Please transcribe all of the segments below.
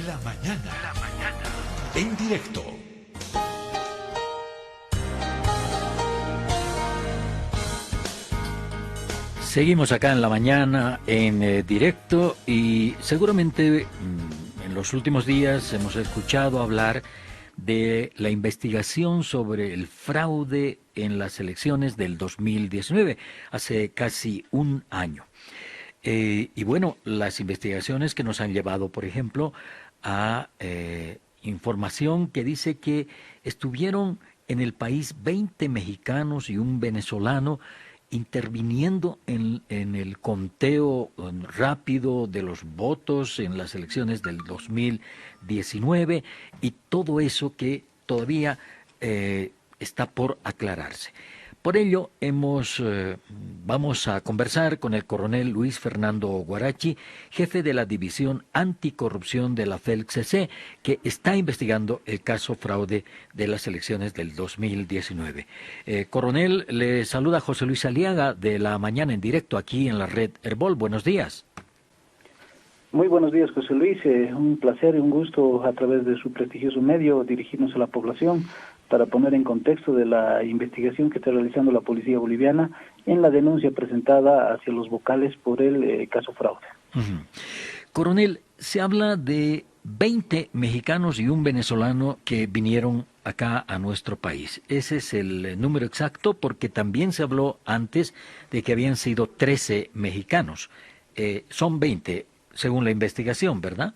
La mañana. En directo. Seguimos acá en la mañana en directo y seguramente en los últimos días hemos escuchado hablar de la investigación sobre el fraude en las elecciones del 2019, hace casi un año. Y bueno, las investigaciones que nos han llevado, por ejemplo, a información que dice que estuvieron en el país 20 mexicanos y un venezolano interviniendo en el conteo rápido de los votos en las elecciones del 2019 y todo eso que todavía está por aclararse. Por ello, vamos a conversar con el coronel Luis Fernando Guarachi, jefe de la División Anticorrupción de la FELC-CC, que está investigando el caso fraude de las elecciones del 2019. Coronel, le saluda José Luis Aliaga de La Mañana en Directo aquí en la red Herbol. Buenos días. Muy buenos días, José Luis. Un placer y un gusto a través de su prestigioso medio dirigirnos a la población para poner en contexto de la investigación que está realizando la policía boliviana en la denuncia presentada hacia los vocales por el caso fraude. Uh-huh. Coronel, se habla de 20 mexicanos y un venezolano que vinieron acá a nuestro país. ¿Ese es el número exacto? Porque también se habló antes de que habían sido 13 mexicanos. Son 20, según la investigación, ¿verdad?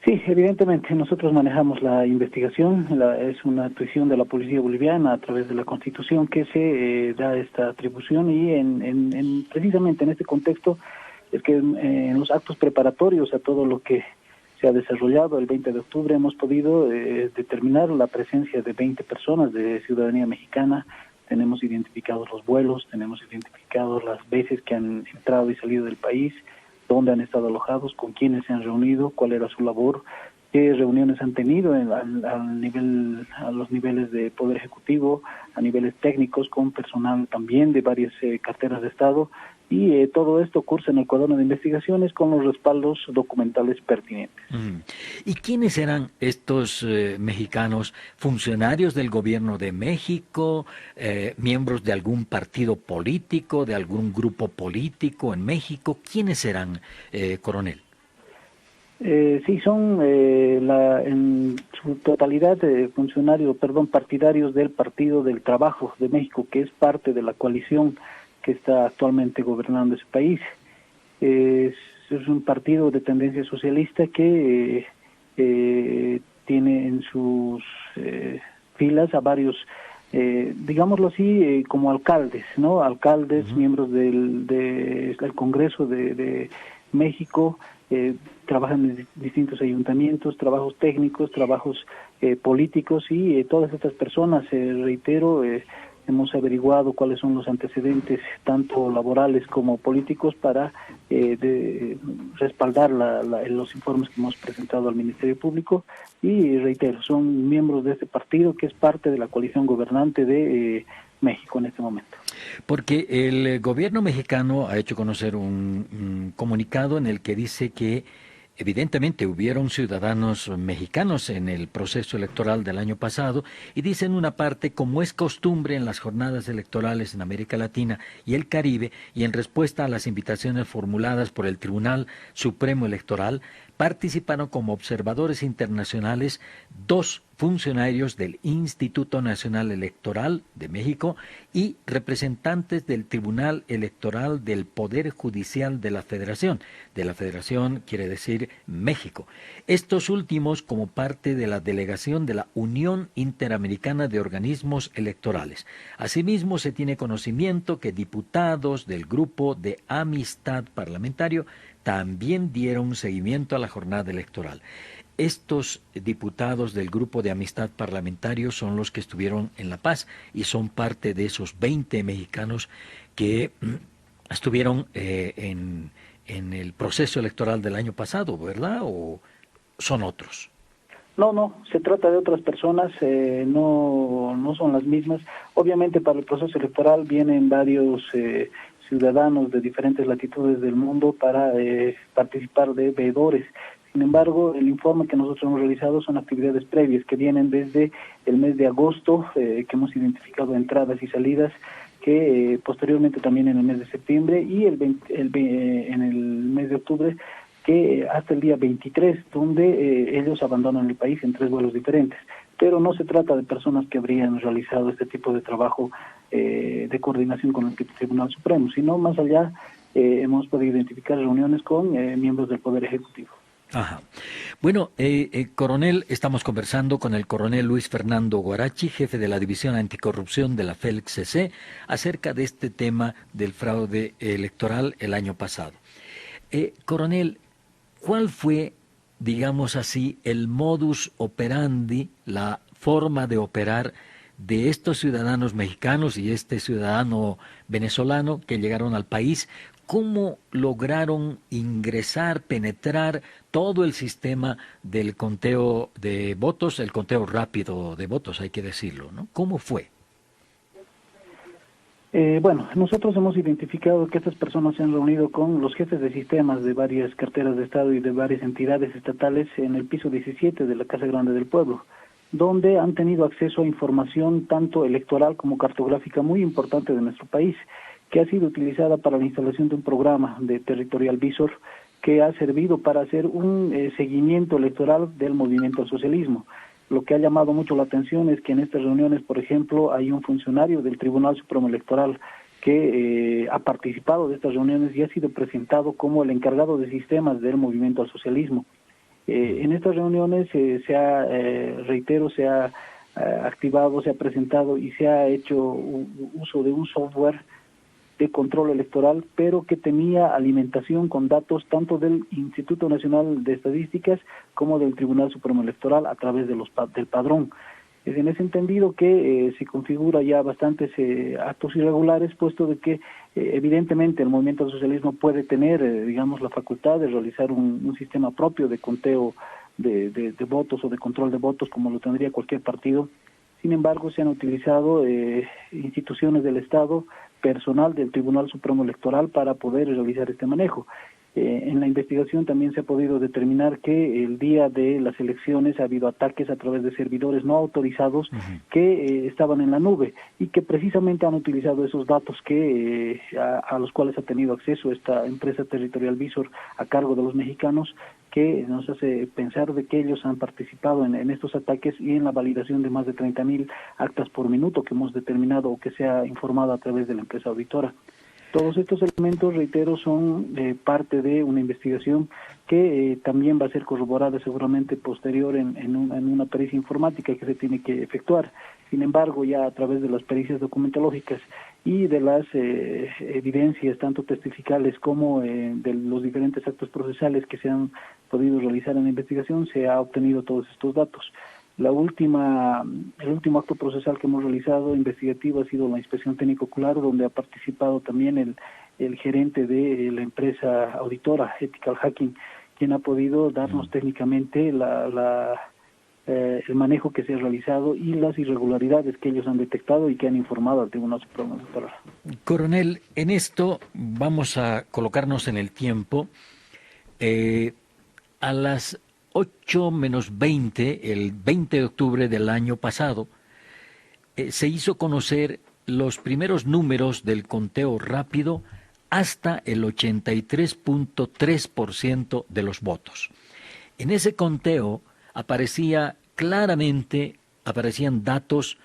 Sí, evidentemente nosotros manejamos la investigación, es una actuación de la policía boliviana a través de la Constitución que se da esta atribución y precisamente en este contexto es que en los actos preparatorios a todo lo que se ha desarrollado el 20 de octubre hemos podido determinar la presencia de 20 personas de ciudadanía mexicana. Tenemos identificados los vuelos, tenemos identificados las veces que han entrado y salido del país, dónde han estado alojados, con quiénes se han reunido, cuál era su labor, qué reuniones han tenido a los niveles de Poder Ejecutivo, a niveles técnicos, con personal también de varias carteras de Estado, y todo esto cursa en el cuaderno de investigaciones con los respaldos documentales pertinentes. ¿Y quiénes eran estos mexicanos? ¿Funcionarios del gobierno de México? ¿Miembros de algún partido político, de algún grupo político en México? ¿Quiénes eran, coronel? Sí, son en su totalidad partidarios del Partido del Trabajo de México, que es parte de la coalición que está actualmente gobernando ese país. Es un partido de tendencia socialista que tiene en sus filas a varios, digámoslo así, como alcaldes, ¿no? Alcaldes, uh-huh. Miembros del Congreso de México, trabajan en distintos ayuntamientos, trabajos técnicos, trabajos políticos y todas estas personas, reitero, hemos averiguado cuáles son los antecedentes, tanto laborales como políticos, para respaldar los informes que hemos presentado al Ministerio Público. Y reitero, son miembros de este partido que es parte de la coalición gobernante de México en este momento. Porque el gobierno mexicano ha hecho conocer un comunicado en el que dice que evidentemente hubieron ciudadanos mexicanos en el proceso electoral del año pasado y dice en una parte, como es costumbre en las jornadas electorales en América Latina y el Caribe y en respuesta a las invitaciones formuladas por el Tribunal Supremo Electoral, participaron como observadores internacionales 2 funcionarios del Instituto Nacional Electoral de México y representantes del Tribunal Electoral del Poder Judicial de la Federación. De la Federación quiere decir México. Estos últimos como parte de la delegación de la Unión Interamericana de Organismos Electorales. Asimismo, se tiene conocimiento que diputados del Grupo de Amistad Parlamentario también dieron seguimiento a la jornada electoral. Estos diputados del Grupo de Amistad Parlamentario son los que estuvieron en La Paz y son parte de esos 20 mexicanos que estuvieron en el proceso electoral del año pasado, ¿verdad? ¿O son otros? No, se trata de otras personas, no son las mismas. Obviamente para el proceso electoral vienen varios ciudadanos de diferentes latitudes del mundo para participar de veedores. Sin embargo, el informe que nosotros hemos realizado son actividades previas que vienen desde el mes de agosto, que hemos identificado entradas y salidas, que posteriormente también en el mes de septiembre y en el mes de octubre, que hasta el día 23, donde ellos abandonan el país en 3 vuelos diferentes. Pero no se trata de personas que habrían realizado este tipo de trabajo de coordinación con el Tribunal Supremo, sino más allá hemos podido identificar reuniones con miembros del Poder Ejecutivo. Ajá. Bueno, coronel, estamos conversando con el coronel Luis Fernando Guarachi, jefe de la División Anticorrupción de la FELC-CC, acerca de este tema del fraude electoral el año pasado. Coronel, ¿cuál fue, digamos así, el modus operandi, la forma de operar de estos ciudadanos mexicanos y este ciudadano venezolano que llegaron al país? ¿Cómo lograron ingresar, penetrar todo el sistema del conteo de votos, el conteo rápido de votos, hay que decirlo, ¿no? ¿Cómo fue? Bueno, nosotros hemos identificado que estas personas se han reunido con los jefes de sistemas de varias carteras de Estado y de varias entidades estatales en el piso 17 de la Casa Grande del Pueblo, donde han tenido acceso a información tanto electoral como cartográfica muy importante de nuestro país, que ha sido utilizada para la instalación de un programa de Territorial Visor que ha servido para hacer un seguimiento electoral del movimiento al socialismo. Lo que ha llamado mucho la atención es que en estas reuniones, por ejemplo, hay un funcionario del Tribunal Supremo Electoral que ha participado de estas reuniones y ha sido presentado como el encargado de sistemas del movimiento al socialismo. En estas reuniones se ha activado, se ha presentado y se ha hecho uso de un software de control electoral, pero que tenía alimentación con datos tanto del Instituto Nacional de Estadísticas como del Tribunal Supremo Electoral a través de del padrón. Es en ese entendido que se configura ya bastantes actos irregulares, puesto de que evidentemente el movimiento al socialismo puede tener, digamos, la facultad de realizar un sistema propio de conteo de votos o de control de votos, como lo tendría cualquier partido. Sin embargo, se han utilizado instituciones del Estado, personal del Tribunal Supremo Electoral para poder realizar este manejo. En la investigación también se ha podido determinar que el día de las elecciones ha habido ataques a través de servidores no autorizados que estaban en la nube y que precisamente han utilizado esos datos que a los cuales ha tenido acceso esta empresa Territorial Visor a cargo de los mexicanos, que nos hace pensar de que ellos han participado en estos ataques y en la validación de más de 30,000 actas por minuto que hemos determinado o que se ha informado a través de la empresa auditora. Todos estos elementos, reitero, son parte de una investigación que también va a ser corroborada seguramente posterior en una pericia informática que se tiene que efectuar. Sin embargo, ya a través de las pericias documentalógicas y de las evidencias, tanto testificales como de los diferentes actos procesales que se han podido realizar en la investigación, se ha obtenido todos estos datos. El último acto procesal que hemos realizado investigativo ha sido la inspección técnico-ocular, donde ha participado también el gerente de la empresa auditora Ethical Hacking, quien ha podido darnos técnicamente el manejo que se ha realizado y las irregularidades que ellos han detectado y que han informado al Tribunal Supremo Electoral. Coronel, en esto vamos a colocarnos en el tiempo. A las 8 menos 20, el 20 de octubre del año pasado, se hizo conocer los primeros números del conteo rápido hasta el 83.3% de los votos. En ese conteo aparecían datos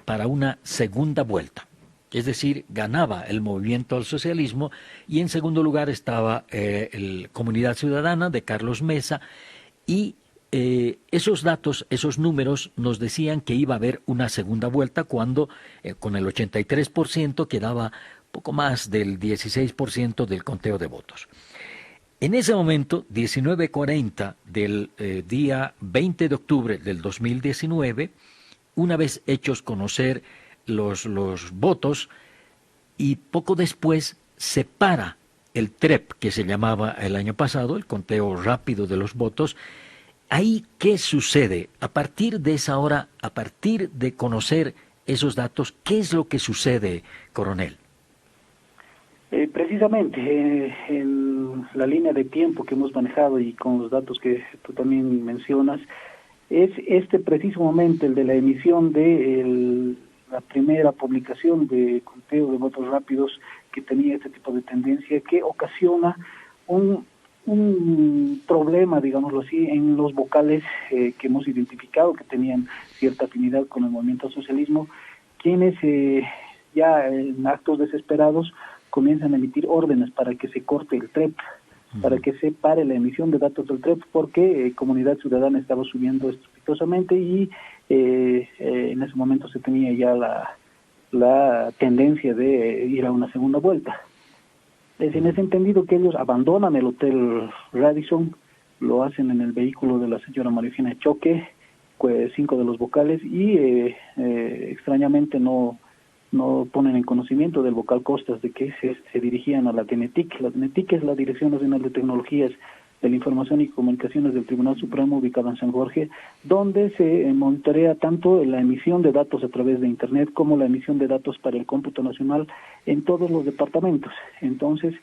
para una segunda vuelta. Es decir, ganaba el movimiento al socialismo y en segundo lugar estaba el Comunidad Ciudadana de Carlos Mesa y esos datos, esos números nos decían que iba a haber una segunda vuelta cuando con el 83% quedaba poco más del 16% del conteo de votos. En ese momento, 19:40 del día 20 de octubre del 2019, una vez hechos conocer los votos, y poco después se para el TREP, que se llamaba el año pasado, el conteo rápido de los votos. ¿Ahí qué sucede? A partir de esa hora, a partir de conocer esos datos, ¿qué es lo que sucede, coronel? Precisamente, la línea de tiempo que hemos manejado y con los datos que tú también mencionas, es este preciso momento, el de la emisión de la primera publicación de conteo de votos rápidos que tenía este tipo de tendencia, que ocasiona un problema, digámoslo así, en los vocales que hemos identificado que tenían cierta afinidad con el movimiento al socialismo, quienes ya en actos desesperados comienzan a emitir órdenes para que se corte el TREP, para que se pare la emisión de datos del TREP, porque Comunidad Ciudadana estaba subiendo estrepitosamente y en ese momento se tenía ya la tendencia de ir a una segunda vuelta. Es en ese entendido que ellos abandonan el Hotel Radisson, lo hacen en el vehículo de la señora María Eugenia Choque, 5 de los vocales, y extrañamente no ponen en conocimiento del vocal Costas de que se dirigían a la DENETIC. La DENETIC es la Dirección Nacional de Tecnologías de la Información y Comunicaciones del Tribunal Supremo, ubicada en San Jorge, donde se monitorea tanto la emisión de datos a través de Internet como la emisión de datos para el cómputo nacional en todos los departamentos. Entonces,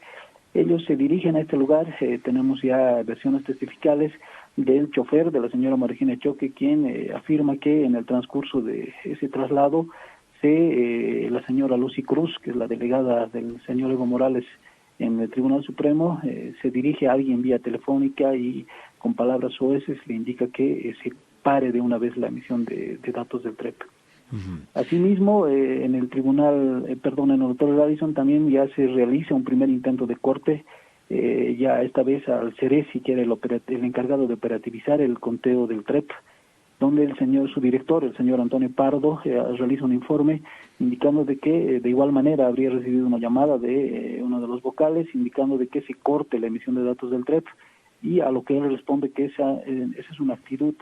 ellos se dirigen a este lugar, tenemos ya versiones testificales del chofer de la señora María Eugenia Choque, quien afirma que en el transcurso de ese traslado la señora Lucy Cruz, que es la delegada del señor Evo Morales en el Tribunal Supremo, se dirige a alguien vía telefónica y con palabras soeces le indica que se pare de una vez la emisión de datos del TREP. Asimismo, en el tribunal, en el Hotel Radisson también ya se realiza un primer intento de corte, ya esta vez al Ceresi, que era el encargado de operativizar el conteo del TREP, donde su director, el señor Antonio Pardo, realiza un informe indicando de que de igual manera habría recibido una llamada de uno de los vocales indicando de que se corte la emisión de datos del TREP, y a lo que él responde que esa es una actitud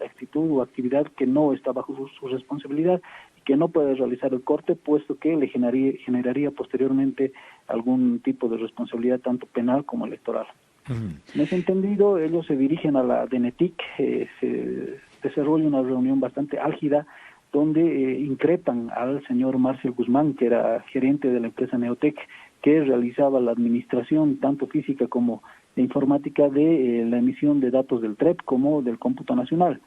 o actividad que no está bajo su responsabilidad y que no puede realizar el corte, puesto que le generaría posteriormente algún tipo de responsabilidad tanto penal como electoral. En ese entendido, ellos se dirigen a la DENETIC, se desarrolla una reunión bastante álgida donde increpan al señor Marcel Guzmán, que era gerente de la empresa Neotec, que realizaba la administración tanto física como de informática de la emisión de datos del TREP como del cómputo nacional.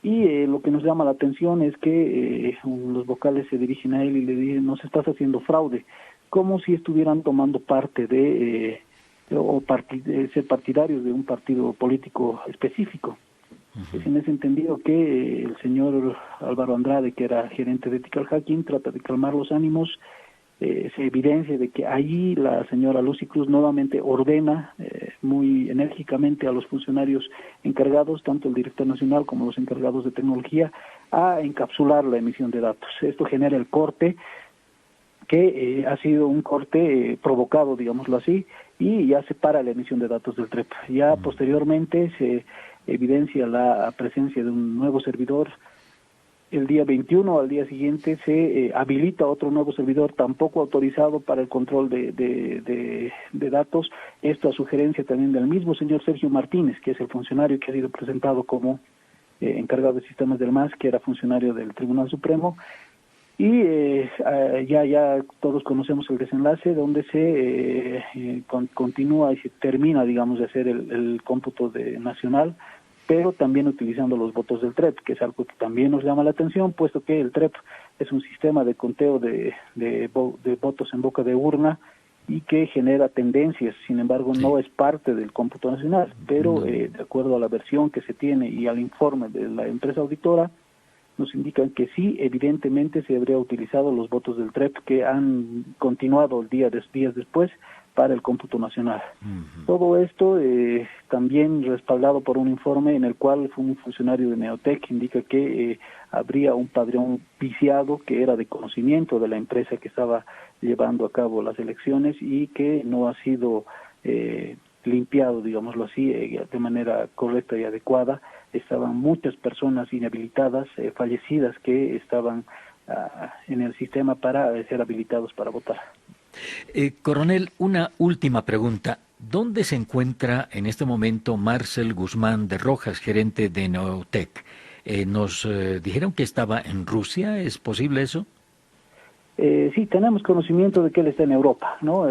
Y lo que nos llama la atención es que los vocales se dirigen a él y le dicen: nos estás haciendo fraude, como si estuvieran tomando parte de ser partidarios de un partido político específico. Es en ese entendido que el señor Álvaro Andrade, que era gerente de Ethical Hacking, trata de calmar los ánimos. Se evidencia de que allí la señora Lucy Cruz nuevamente ordena muy enérgicamente a los funcionarios encargados, tanto el director nacional como los encargados de tecnología, a encapsular la emisión de datos. Esto genera el corte, que ha sido un corte provocado, digámoslo así, y ya se para la emisión de datos del TREP. Ya posteriormente se evidencia la presencia de un nuevo servidor. El día 21, al día siguiente, se habilita otro nuevo servidor, tampoco autorizado para el control de datos. Esto a sugerencia también del mismo señor Sergio Martínez, que es el funcionario que ha sido presentado como encargado de sistemas del MAS, que era funcionario del Tribunal Supremo. Y ya todos conocemos el desenlace, donde se continúa y se termina, digamos, de hacer el cómputo nacional, pero también utilizando los votos del TREP, que es algo que también nos llama la atención, puesto que el TREP es un sistema de conteo de votos en boca de urna y que genera tendencias. Sin embargo, no es parte del cómputo nacional, pero de acuerdo a la versión que se tiene y al informe de la empresa auditora, nos indican que sí, evidentemente se habría utilizado los votos del TREP que han continuado días después para el cómputo nacional. Todo esto también respaldado por un informe en el cual un funcionario de Neotec indica que habría un padrón viciado que era de conocimiento de la empresa que estaba llevando a cabo las elecciones y que no ha sido limpiado, digámoslo así, de manera correcta y adecuada. Estaban muchas personas inhabilitadas, fallecidas, que estaban en el sistema para ser habilitados para votar. Coronel, una última pregunta. ¿Dónde se encuentra en este momento Marcel Guzmán de Rojas, gerente de Neotec? Nos dijeron que estaba en Rusia, ¿es posible eso? Sí, tenemos conocimiento de que él está en Europa, ¿no?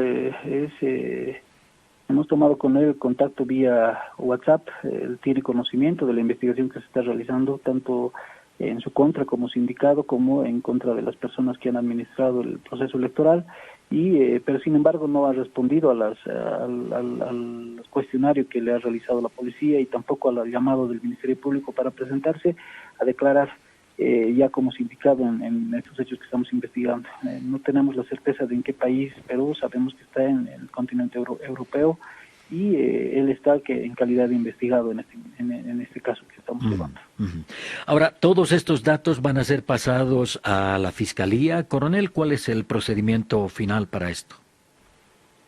Hemos tomado con él contacto vía WhatsApp. Él tiene conocimiento de la investigación que se está realizando, tanto en su contra como sindicado, como en contra de las personas que han administrado el proceso electoral, pero sin embargo no ha respondido al cuestionario que le ha realizado la policía y tampoco al llamado del Ministerio Público para presentarse a declarar ya como sindicado en estos hechos que estamos investigando. No tenemos la certeza de en qué país, pero sabemos que está en el continente europeo y él está en calidad de investigado en este caso que estamos llevando. Ahora, ¿todos estos datos van a ser pasados a la Fiscalía? Coronel, ¿cuál es el procedimiento final para esto?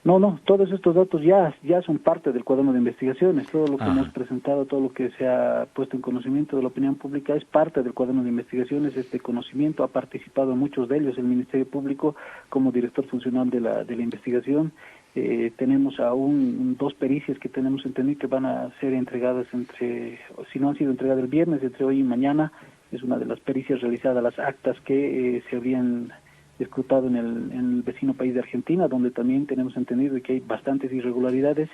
No, todos estos datos ya son parte del cuaderno de investigaciones. Todo lo que hemos presentado, todo lo que se ha puesto en conocimiento de la opinión pública es parte del cuaderno de investigaciones. Este conocimiento ha participado en muchos de ellos el Ministerio Público como director funcional de la investigación. Tenemos aún 2 pericias que tenemos entendido que van a ser entregadas si no han sido entregadas el viernes, entre hoy y mañana. Es una de las pericias realizadas, las actas que se habían escrutado en el vecino país de Argentina, donde también tenemos entendido que hay bastantes irregularidades.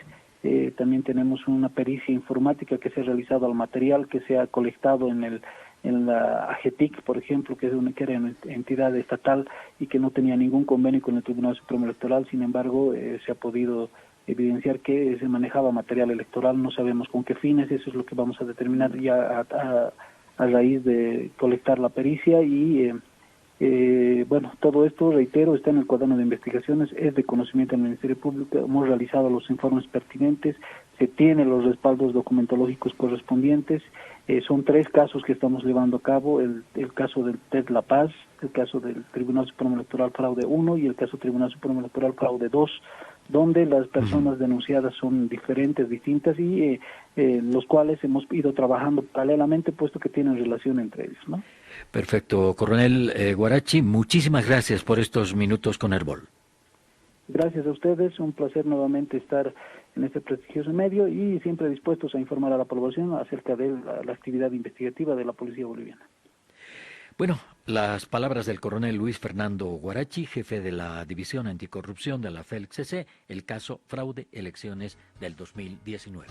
También tenemos una pericia informática que se ha realizado al material que se ha colectado en la AGETIC, por ejemplo, que era una entidad estatal y que no tenía ningún convenio con el Tribunal Supremo Electoral. Sin embargo, se ha podido evidenciar que se manejaba material electoral. No sabemos con qué fines. Eso es lo que vamos a determinar ya a raíz de colectar la pericia y todo esto, reitero, está en el cuaderno de investigaciones, es de conocimiento del Ministerio Público. Hemos realizado los informes pertinentes, se tienen los respaldos documentológicos correspondientes. Son 3 casos que estamos llevando a cabo: el caso del TED La Paz, el caso del Tribunal Supremo Electoral Fraude 1 y el caso Tribunal Supremo Electoral Fraude 2, donde las personas denunciadas son distintas y los cuales hemos ido trabajando paralelamente, puesto que tienen relación entre ellos, ¿no? Perfecto. Coronel Guarachi, muchísimas gracias por estos minutos con Herbol. Gracias a ustedes, un placer nuevamente estar en este prestigioso medio y siempre dispuestos a informar a la población acerca de la actividad investigativa de la Policía Boliviana. Bueno, las palabras del coronel Luis Fernando Guarachi, jefe de la División Anticorrupción de la FELCC, el caso Fraude Elecciones del 2019.